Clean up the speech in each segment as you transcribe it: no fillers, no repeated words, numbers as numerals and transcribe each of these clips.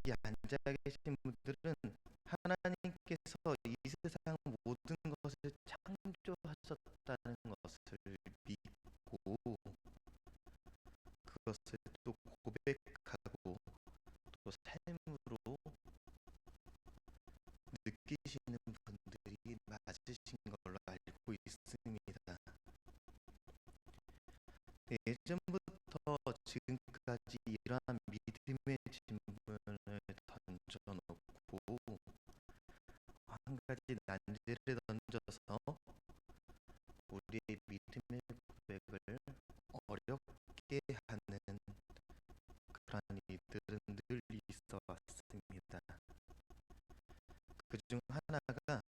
여기 앉아 계신 분들은 하나님께서 이 세상 모든 것을 창조하셨다는 것을 믿고 그것을 또 고백하고 또 삶으로 느끼시는 분들이 맞으신 걸로 알고 있습니다. 네, 예전부터 지금까지 이러한 믿음의 질문을 던져놓고 한 가지 난제를 던져서 우리의 믿음의 고백을 어렵게 하는 그런 일들은 늘 있어 왔습니다. 그 중 하나가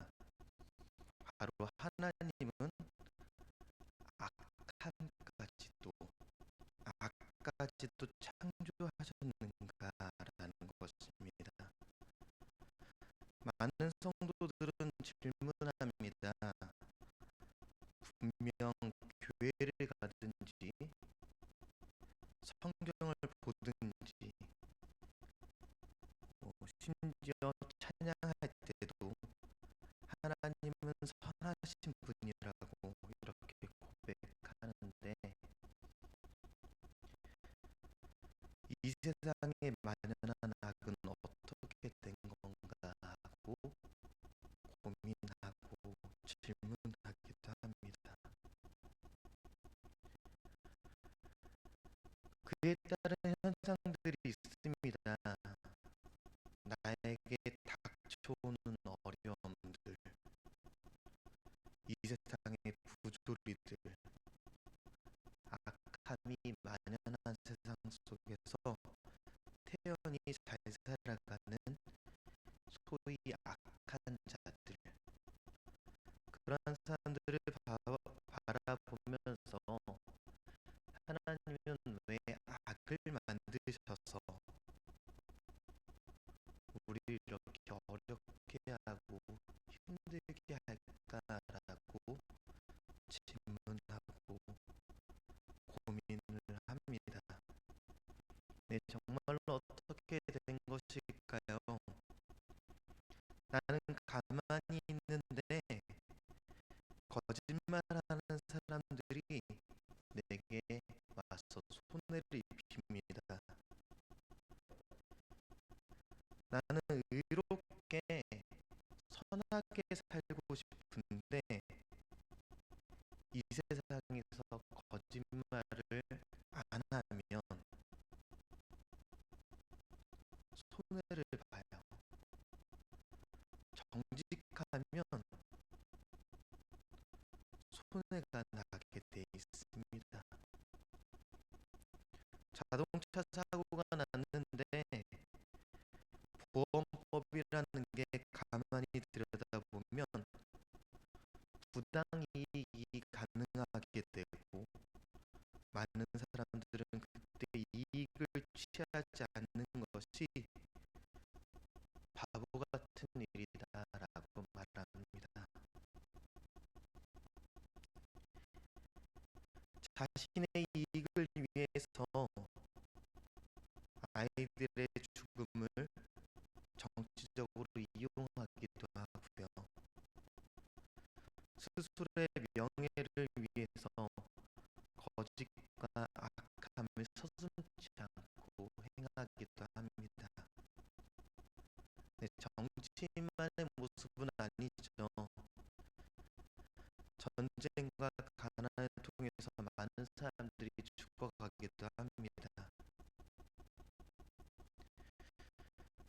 바로 하나님은 악함까지도 악까지도 창조하셨는가라는 것입니다. 많은 성도들은 질문합니다. 분명 교회를 가든지 성경을 보든지 심지어 찬양할 때도 하나님은 선하신 분이라고 이렇게 고백하는데 이 세상에 만연한 악은 어떻게 된 건가 하고 고민하고 질문하기도 합니다. 그에 따른 현상들이 있습니다. 나에게 닥쳐오는 어려움들, 이 세상의 부조리들, 악함이 만연한 세상 속에서 태연히 잘 살아가는 소위 악한 자들, 그러한 사람들을 바라보면서 하나님은 왜 악을 만드셔서 우리를 이렇게 어렵게 하고 힘들게 할까라고 질문하고 고민을 합니다. 네, 정말로 어떻게 된 것일까요? 나는 가만히 있는데 거짓말하는 사람들이 내게 와서 손해를 입힙니다. 나는 의롭게 선하게 살고 싶은데 이 세상에서 거짓말을 안 하면 손해를 봐요. 정직하면 손해가 나게 돼 있습니다. 자동차 사고가 났는데 보험법이라는 게 가만히 들여다보면 부당이익이 가능하게 되고 많은 사람들은 그때 이익을 취하지 않는 것이 바보 같은 일이다라고 말합니다. 자신의 이익을 위해서 아이들의 죽음을 정치적으로 이용하기도 하고요. 스스로의 명예를 위해서 거짓과 악함을 서슴지 않고 행하기도 합니다. 네, 정치인만의 모습은 아니죠. 전쟁과 가난을 통해서 많은 사람들이 죽어가기도 합니다.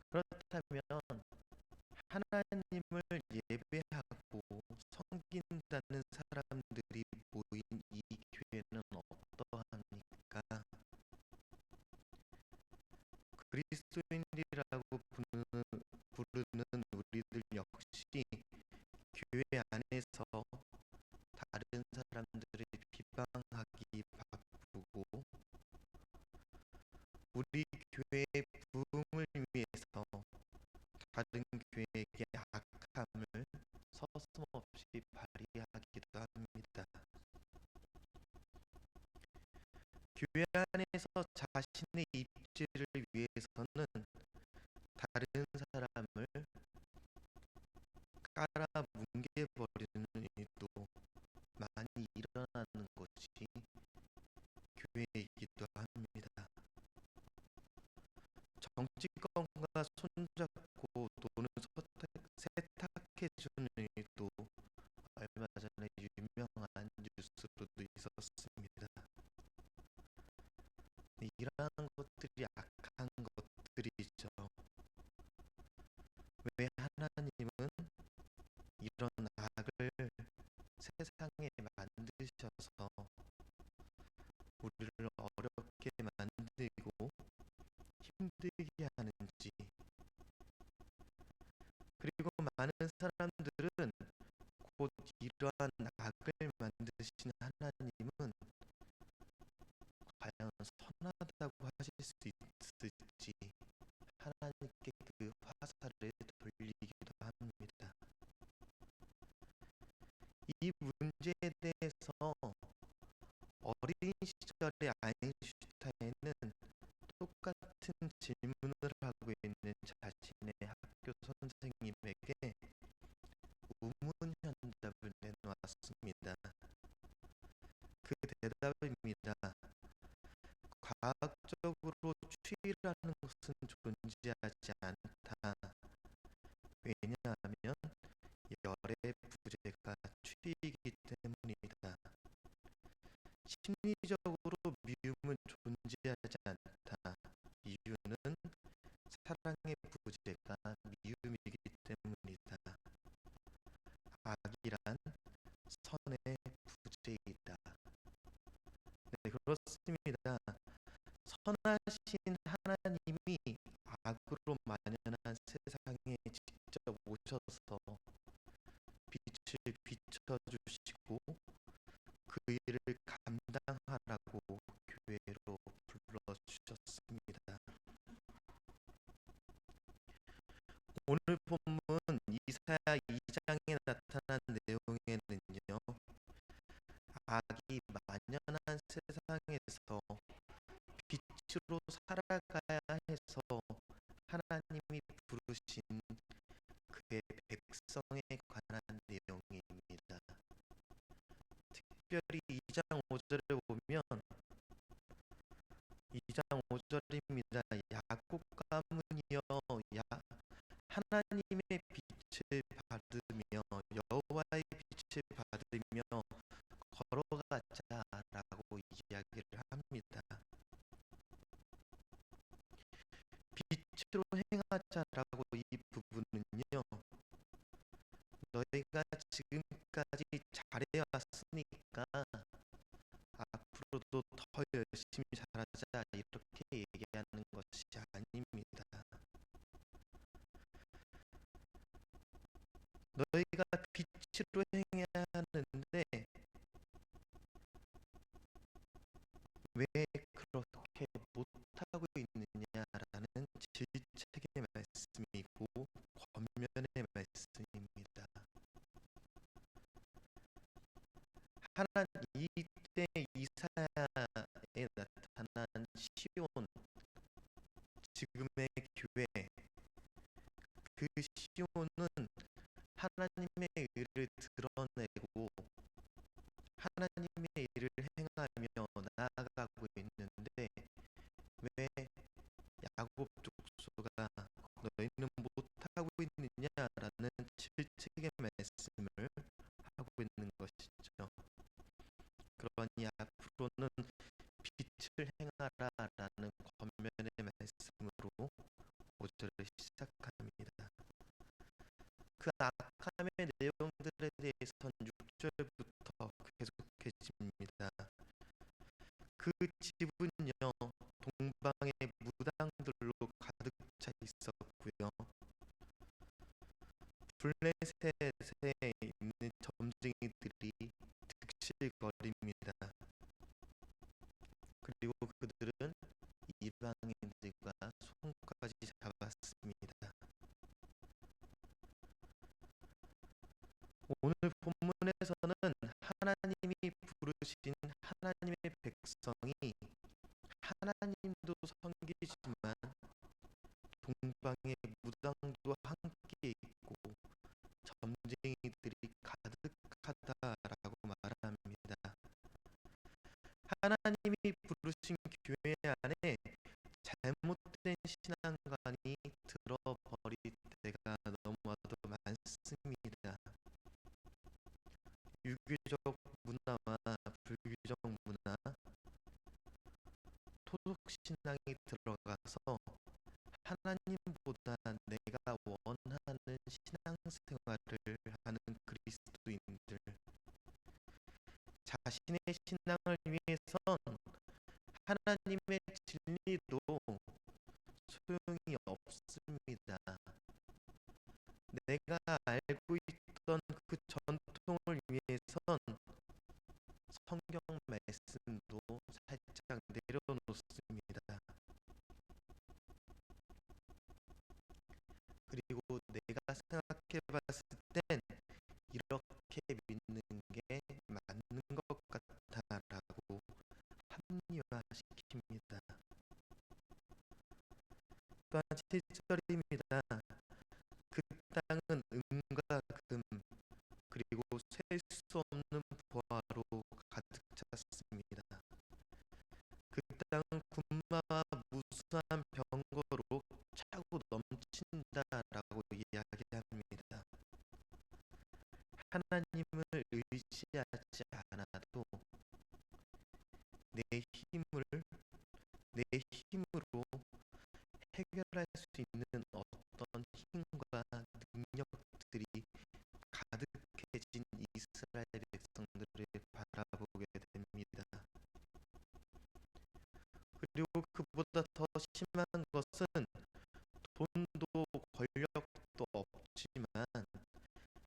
그렇다면 하나님을 예배하고 섬긴다는 사람들이 모인 이 교회는 어떠합니까? 그리스도인이라고 부르는 우리들 역시 교회 안에서 다른 사람들을 비방하기 바쁘고 우리 교회의 부흥을 위해서 다른 교회에게 악함을 서슴없이 발휘하기도 합니다. 교회 안에서 자신의 입지를 위해서는 정치권과 손잡고 돈을 세탁해주는 일도 얼마 전에 유명한 뉴스로도 있었습니다. 이러한 것들이 악한 것들이죠. 왜 하나님은 이런 악을 세상에 만드셔서 우리를 어렵게 만들고 힘들게 하는지, 그리고 많은 사람들은 곧 이러한 악을 만드신 하나님은 과연 선하다고 하실 수 있을지 하나님께 그 화살을 돌리기도 합니다. 이 문제에 대해서 어린 시절의 아인슈타인은 똑같은 질문을 하고 있는 자신의 학교 선생님에게 우문현답을 내놓았습니다. 그 대답입니다. 과학적으로 추이라는 것은 존재하지 않다. 왜냐하면 열의 부재가 추이이기 때문이다. 심리적으로 미움은 존재하지 않다. 이유는 사랑의 부재가 미움이기 때문이다. 악이란 선의 부재이다. 네, 그렇습니다. 선하신 하나님이 악으로 만연한 세상에 직접 오셔서 빛을 비춰주시고 그 일을 감당하라고 교회로 불러주셨습니다. 오늘 본문 이사야 2장에 나타난 내용에는요, 악이 만연한 세상에서 빛으로 살아가야 해서 하나님이 부르신 그의 백성에 관한 내용입니다. 특별히 2장 5절에 보면 2장 5절입니다. 야곱 가문이여 하나님의 빛을 받으며 여호와의 빛을 받으며 걸어가자라고 이야기를 합니다. 빛으로 행하자라고 이 부분은요, 너희가 지금까지 잘해왔으니까 앞으로도 더 열심히 잘하자 이렇게 얘기하는 것이 아닙니다. 너희가 빛으로 행해야 하는데 왜 그렇게 못하고 있느냐라는 질책의 말씀이고 권면의 말씀입니다. 이때 이사야에 나타난 시온, 지금의 교회, 그 시온은 하나님의 의를 드러내고 하나님의 일을 행하며 나아가고 있는데 왜 야곱 족속아 너희는 못하고 있느냐라는 질책의 말씀을 하고 있는 것이죠. 그러니 앞으로는 빛을 행하라라는 권면의 말씀으로 5절을 시작합니다. 그 악함의 내용들에 대해서는 6절부터 계속해집니다. 그 집은요, 동방의 무당들로 가득 차 있었고요. 블레셋에 있는 점쟁이들이 득실거립니다. 그리고 그들은 이방인들과 손까지 잡았습니다. 오늘 본문에서는 하나님이 부르신 하나님의 백성이 하나님도 섬기지만 동방의 무당도 함께 있고 점쟁이들이 가득하다라고 말합니다. 하나님이 부르신 교회 안에 잘못된 오래된 신앙관이 들어버릴 때가 너무나도 많습니다. 유교적 문화와 불교적 문화, 토속 신앙이 들어가서 하나님보다 내가 원하는 신앙생활을 하는 그리스도인들, 자신의 신앙을 위해선 하나님의 진리도 소용이 없습니다. 내가 알고 있던 그 전통을 위해선 성경 말씀도 살짝 내려놓습니다. 그리고 내가 생각해 봤을 땐 이렇게 믿는 게 맞는 것 같다라고 합리화시킵니다. 또한 7절입니다. 그 땅은 은과 금 그리고 셀 수 없는 보화로 가득 찼습니다. 그 땅은 군마와 무수한 병거로 차고 넘친다라고 이야기합니다. 하나님을 의지하지 않아도 내 힘을 내 힘으로 해결할 수 있는 어떤 힘과 능력들이 가득해진 이스라엘 백성들을 바라보게 됩니다. 그리고 그보다 더 심한 것은 돈도 권력도 없지만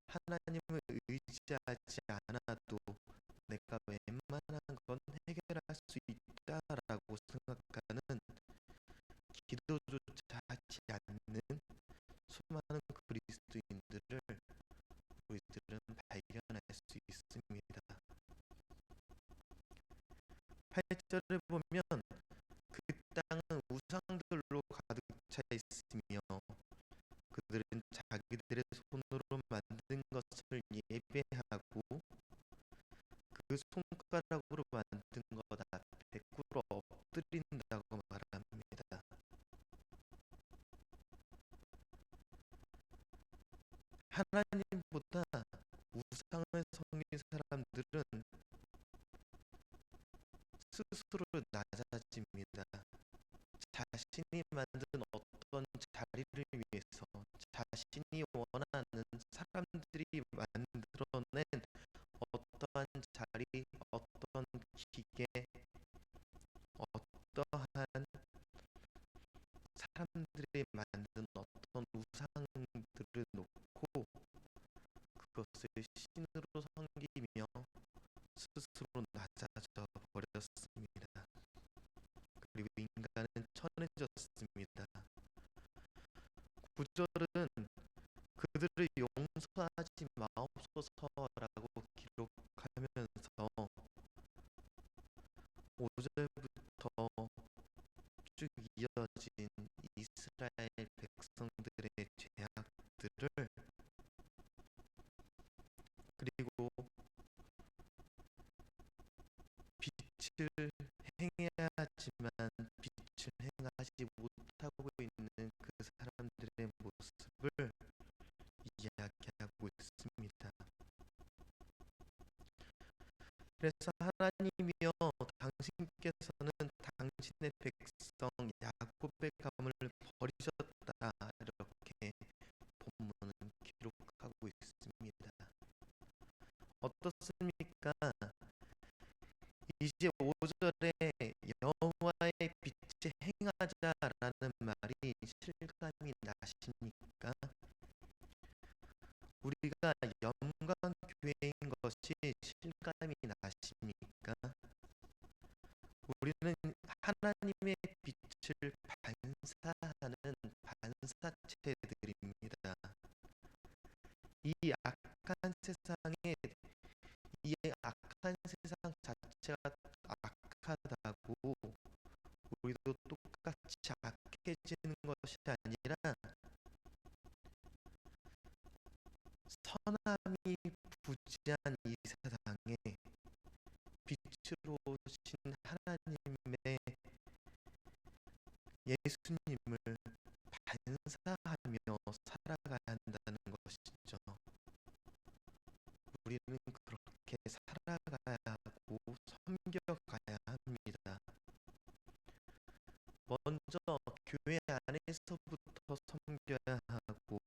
하나님을 의지하지 않아도 내가 웬만한 건 해결할 수 있다라고 생각하는 기도조차 하지 않는 수많은 그리스도인들을 우리들은 발견할 수 있습니다. 8절을 보면 그 땅은 우상들로 가득 차 있으며 그들은 자기들의 손으로 만든 것을 예배하고 그 손가락으로 만든 것 앞에 꿇어 엎드린다고 말합니다. 하나님보다 우상을 섬긴 사람들은 스스로 낮아집니다. 자신이 만든 어떤 자리를 위해서 자신이 원하는 사람들이 만들어낸 어떠한 자리, 어떤 기계, 어떠한 사람들이 만든 어떤 우상들을 놓고 그것을 신으로 섬기며 스스로 낮아져 버렸습니다. 그리고 인간은 천해졌습니다. 9절은 그들을 용서하지 마옵소서라고 기록하면서 5절부터 쭉 이어진 이스라엘 백성들의 죄악들을 그리고 빛을 행해야 하지만 빛을 행하지 못하고 있는 그 사람들의 모습을 이야기하고 있습니다. 그래서 하나님이여 당신께서는 당신의 백성 야곱의 가문을 버리셨다 이렇게 본문은 기록하고 있습니다. 어떻습니까? 이제 5절에 여호와의 빛에 행하자라는 말이 실감이 나십니까? 우리가 영광교회인 것이 실감이 나십니까? 우리는 하나님의 빛을 반사하는 반사체들입니다. 이 악한 세상에 이 악한 세상 자체가 악하다고 우리도 똑같이 악해지는 것이 아니라 선함이 부지한 이 세상에 빛으로 오신 하나님의 예수님을 감사하며 살아가야 한다는 것이죠. 우리는 그렇게 살아가야 하고 섬겨가야 합니다. 먼저 교회 안에서부터 섬겨야 하고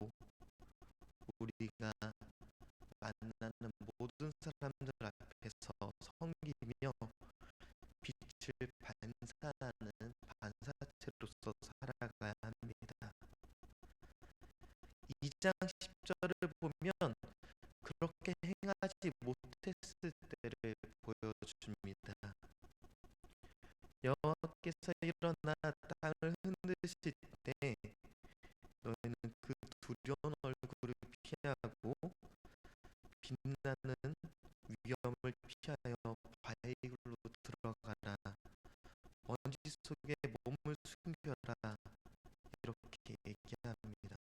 우리가 만나는 모든 사람들 앞에서 섬기며 빛을 반사하는 반사체로서 살아가야 합니다. 2장 10절을 보면 그렇게 행하지 못했을 때를 보여줍니다. 여호와께서 일어나 땅을 흔드실 때 너희는 그 두려운 얼굴을 피하고 빛나는 위험을 피하여 바위굴로 들어가라. 먼지 속에 몸을 숨겨라. 이렇게 얘기합니다.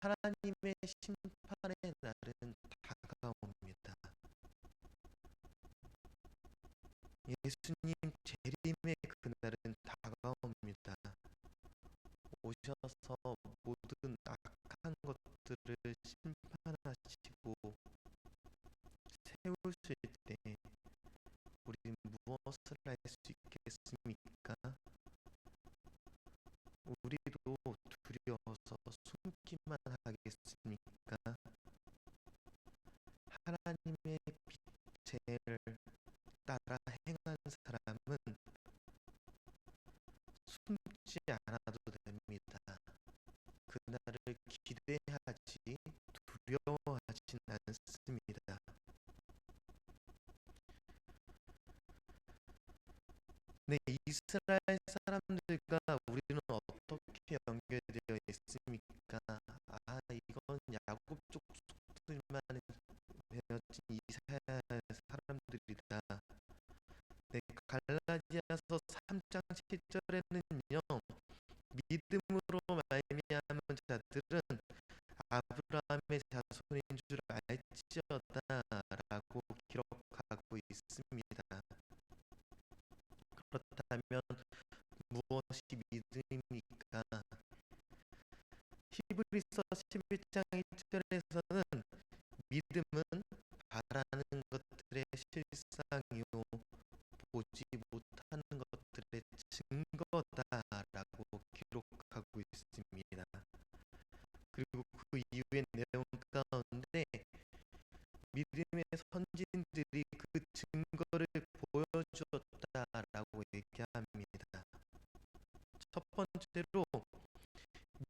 하나님의 심판의 날은 다가옵니다. 예수님 재림의 그날은 다가옵니다. 오셔서 모든 악한 것들을 심판하시고 세우실 때 우리는 무엇을 할 수 있겠습니까? 우리도 두려워서 숨기만 하겠습니까? 하나님의 빛을 따라 행한 사람은 숨지 않아도 됩니다. 그날을 기대하지 두려워하진 않습니다. 네, 이스라엘 사람들과 우리는 어떻게 연결되어 있습니까? 이건 야곱 족속들만 되어진 이스라엘 사람들이다. 네, 갈라디아서 3장 7절에는요. 믿음으로 말미암은 자들은 아브라함의 자손인 줄 알지어다라고 기록하고 있습니다. 그렇다면 무엇이 믿음입니까? 히브리서 11장 1절에서는 믿음은 바라는 것들의 실상이요 보지 못하는 것들의 증거다라고 기록하고 있습니다. 그리고 그 이후의 내용 가운데 믿음의 선진들이 그 증거를 보여주었다라고 얘기합니다. 첫 번째로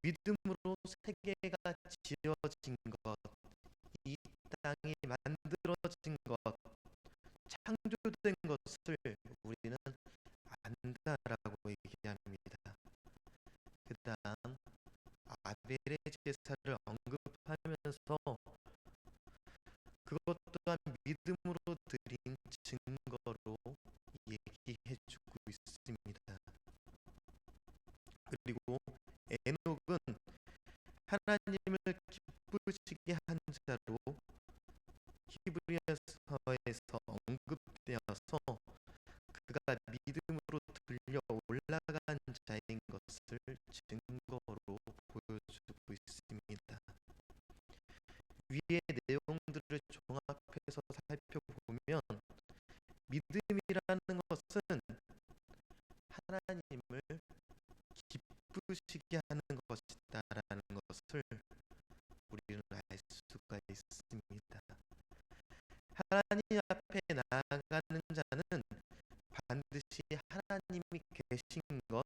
믿음으로 세계가 지어진 것, 이 땅이 만들어진 것, 창조된 것을 우리는 안다라고 얘기합니다. 그 다음 아벨의 제사를 언급하면서 그것 또한 믿음으로 드린 증거로 얘기해주고 있습니다. 그리고 에녹은 하나님을 기쁘시게 한 자로 히브리서에서 언급되어서 그가 믿음으로 들려 올라간 자인 것을 증거로 보여주고 있습니다. 위의 내용들을 종합해서 살펴보면 믿음이라는 것은 하나님을 기쁘시게 하는 것이다라는 것을 우리는 알 수가 있습니다. 하나님 앞에 나아가는 자는 반드시 하나님이 계신 것,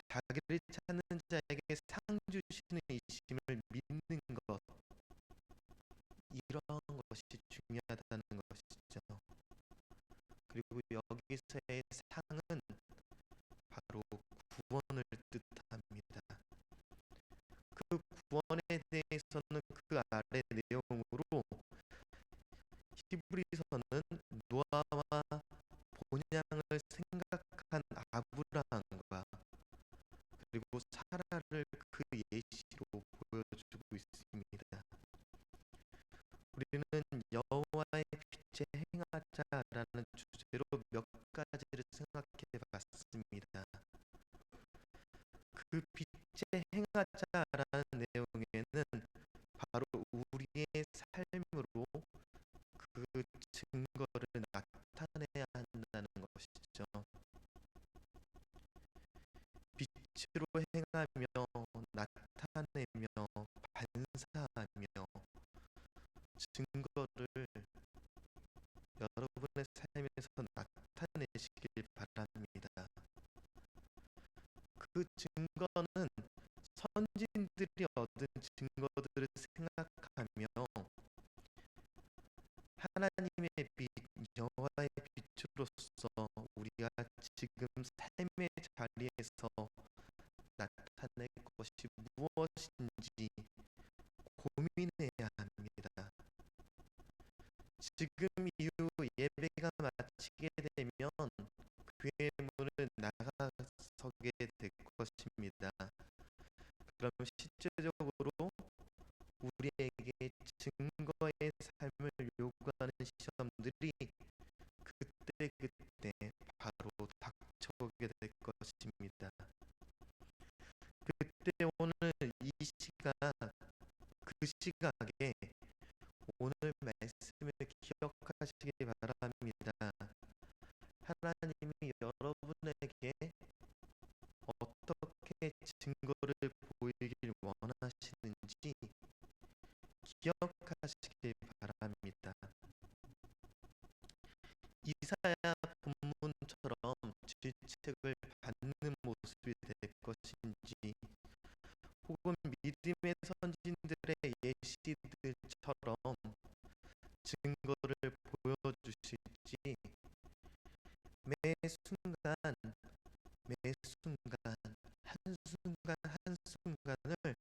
자기를 찾는 자에게 상 주시는 이심을 믿는 것, 이런 것이 중요하다는 것이죠. 그리고 여기서의 상은 바로 구원을 뜻합니다. 그 구원에 대해서는 그 아래 내용으로 히브리서는 노아와 본향을 생각한 아브라함과 그리고 사라를 그 예시로 보여주고 있습니다. 우리는 여호와의 빛에 행하자라는 주제로 몇 가지를 생각해 봤습니다. 그 빛의 행하자라는 내용에는 바로 우리의 삶으로 그 증거를 나타내야 한다는 것이죠. 빛으로 행하며 나타내며 반사하며 증거를 여러분의 삶에서 나타내시길 바랍니다. 그 증거는 선진들이 얻은 증거들을 생각하며 하나님의 빛, 여호와의 빛으로서 우리가 지금 삶의 자리에서 나타낼 것이 무엇인지 고민해야 합니다. 지금 이후 예배가 마치게 되면 교회 문을 나가서게 될 것입니다. 그럼 실제적으로 우리에게 증거의 삶을 요구하는 시험들이 그때그때 바로 닥쳐오게 될 것입니다. 그때 오늘 이 시각, 그 시각에 오늘 말씀을 기억하시기 바랍니다. 하나님이 여러분에게 어떻게 증거를 보이길 원하시는지 기억하시길 바랍니다. 이사야 본문처럼 질책을 받는 모습이 될 것인지 혹은 믿음의 선진들의 예시들처럼 증거를 보여주실지 매 순간 매 순간 한순간 한순간을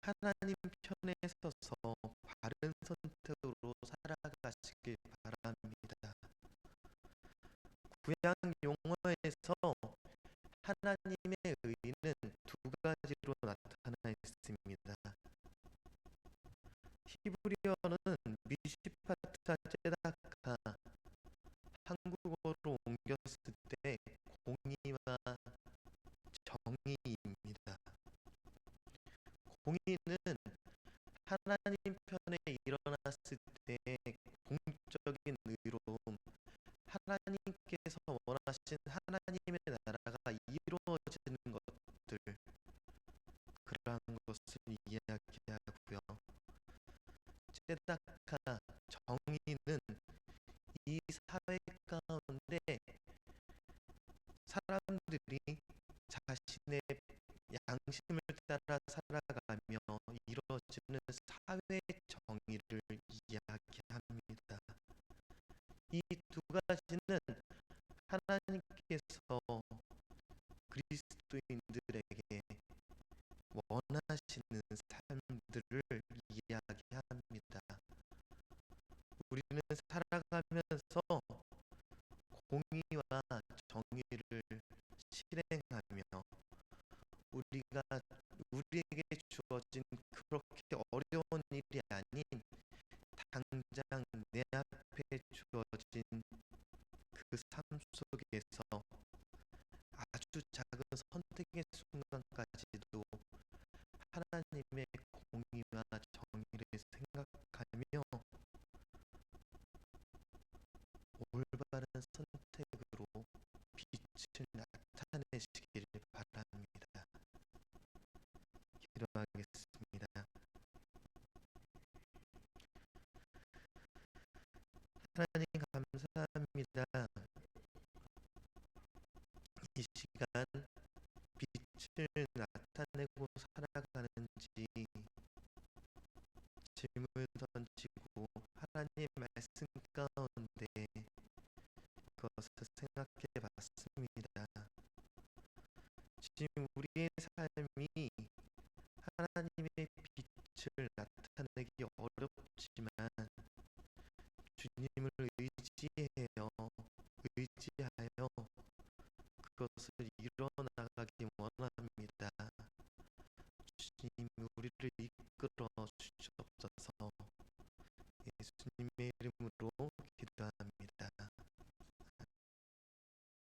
하나님 편에 서서 바른 선택으로 살아가시길 바랍니다. 구약 용어에서 하나님의 의는 두 가지로 나타나 있습니다. 히브리어는 미시파타 제다카, 한국어로 옮겼을 때 공의와 정의입니다. 공의는 하나님 편에 일어났을 때 공적인 의로움, 하나님께서 원하신 하나님의 나라가 이루어지는 것들, 그러한 것을 이야기하고요. 제다카, 정의는 이 사회 가운데 사람들이 자신의 양심을 따라 살아가며 이루어지는 사회 정의를 이야기합니다. 이 두 가지는 하나님께서 그리스도인들에게 원하시는 삶들을 이야기합니다. 우리는 살아가면서 공의와 정의를 실행하며 우리에게 주어진 그렇게 어려운 일이 아닌 당장 내 앞에 주어진 그 삶 속에서 아주 작은 선택의 순간까지도 하나님의 공의와 정의를 생각하며 올바른 선택으로 빛을 나타내시기를 바랍니다. 기도하겠습니다. 하나님 감사합니다. 이 시간 빛을 나타내고 살아가는지 질문 던지고 하나님 말씀 가운데 그것을 생각해 봤습니다. 지금 우리의 삶이 하나님의 빛을 나타내기 어렵지만 주님을 의지하여 그것을 이뤄나가기 원합니다. 주님 우리를 이끌어 주시옵소서. 예수님의 이름으로